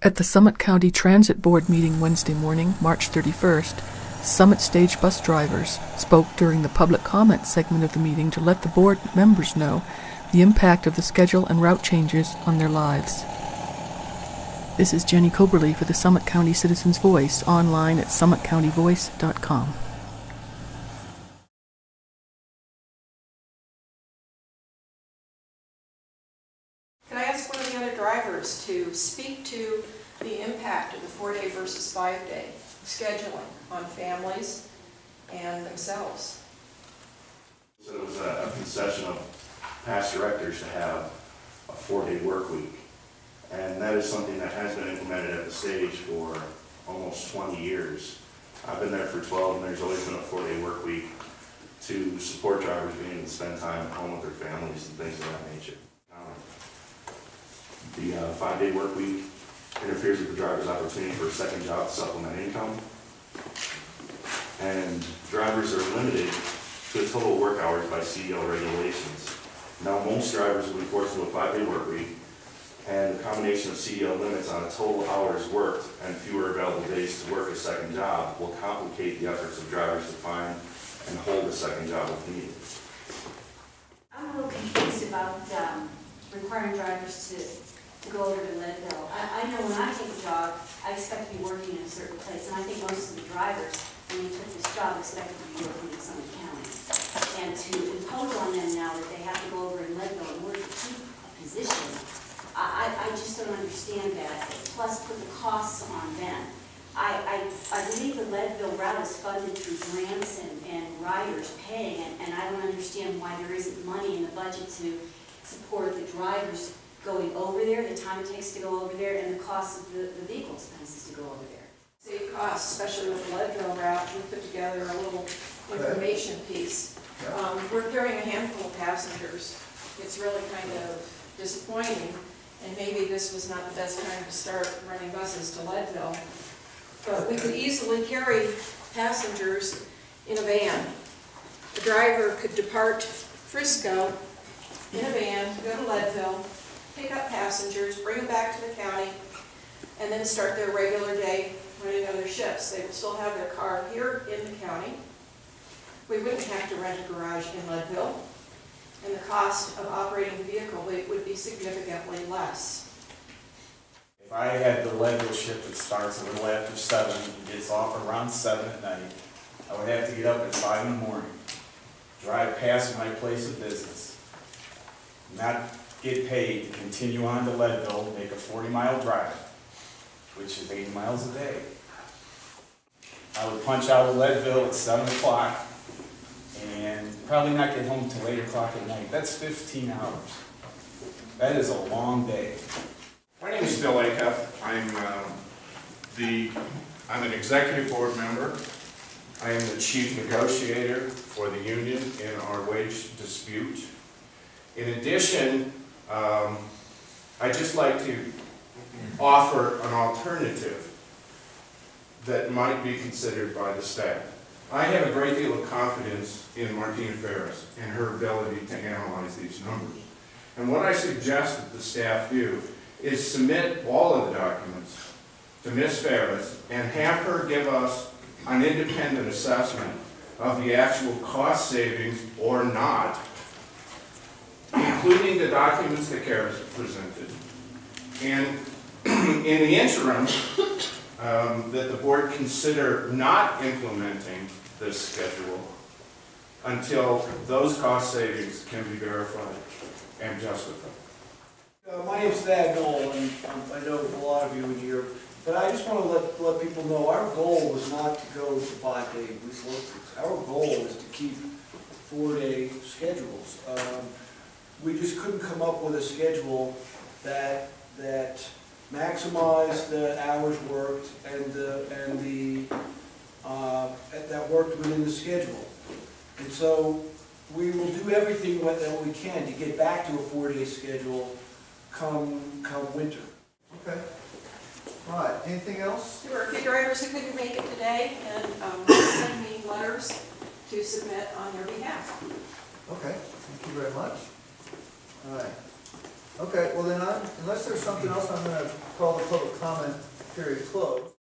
At the Summit County Transit Board meeting Wednesday morning, March 31st, Summit Stage bus drivers spoke during the public comment segment of the meeting to let the board members know the impact of the schedule and route changes on their lives. This is Jenny Coberly for the Summit County Citizens Voice, online at summitcountyvoice.com. Can I ask one of the other drivers to speak to the impact of the 4-day versus 5-day scheduling on families and themselves? So it was a concession of past directors to have a 4-day work week. And that is something that has been implemented at the stage for almost 20 years. I've been there for 12, and there's always been a 4-day work week to support drivers being able to spend time at home with their families and things of that nature. The 5-day work week interferes with the driver's opportunity for a second job to supplement income. And drivers are limited to the total work hours by CDL regulations. Now, most drivers will be forced to a 5-day work week, and the combination of CDL limits on the total hours worked and fewer available days to work a second job will complicate the efforts of drivers to find and hold a second job if needed. I'm a little confused about requiring drivers to go over to Leadville. I know when I take a job, I expect to be working in a certain place, and I think most of the drivers, when they took this job, expected to be working in Summit County. And to impose on them now that they have to go over in Leadville in order to keep a position, I just don't understand that. Plus, put the costs on them. I believe the Leadville route is funded through grants and riders paying, and I don't understand why there isn't money in the budget to support the drivers going over there, the time it takes to go over there, and the cost of the vehicle expenses to go over there. Save costs, especially with the Leadville route. We put together a little information piece. We're carrying a handful of passengers. It's really kind of disappointing, and maybe this was not the best time to start running buses to Leadville. But we could easily carry passengers in a van. The driver could depart Frisco in a van, go to Leadville, pick up passengers, bring them back to the county, and then start their regular day running other shifts. They will still have their car here in the county. We wouldn't have to rent a garage in Leadville, and the cost of operating the vehicle would be significantly less. If I had the Leadville shift that starts a little after 7 and gets off around 7 at night, I would have to get up at 5 in the morning, drive past my place of business, not get paid to continue on to Leadville, make a 40-mile drive, which is 80 miles a day. I would punch out of Leadville at 7 o'clock and probably not get home till 8 o'clock at night. That's 15 hours. That is a long day. My name is Bill Acuff. I'm an executive board member. I am the chief negotiator for the union in our wage dispute. In addition, I'd just like to offer an alternative that might be considered by the staff. I have a great deal of confidence in Martina Ferris and her ability to analyze these numbers. And what I suggest that the staff do is submit all of the documents to Ms. Ferris and have her give us an independent assessment of the actual cost savings or not, including the documents that Kara's presented. And in the interim, that the board consider not implementing this schedule until those cost savings can be verified and justified. My name's Thad Knoll, and I know a lot of you in here, but I just want to let people know our goal was not to go to 5-day week work weeks. Our goal is to keep 4-day schedules. We just couldn't come up with a schedule that maximized the hours worked and that worked within the schedule. And so we will do everything that we can to get back to a 4-day schedule come winter. Okay. All right. Anything else? There were a few drivers who couldn't make it today and sent me letters to submit on their behalf. Okay. Thank you very much. All right. Okay, well then unless there's something else, I'm gonna call the public comment period closed.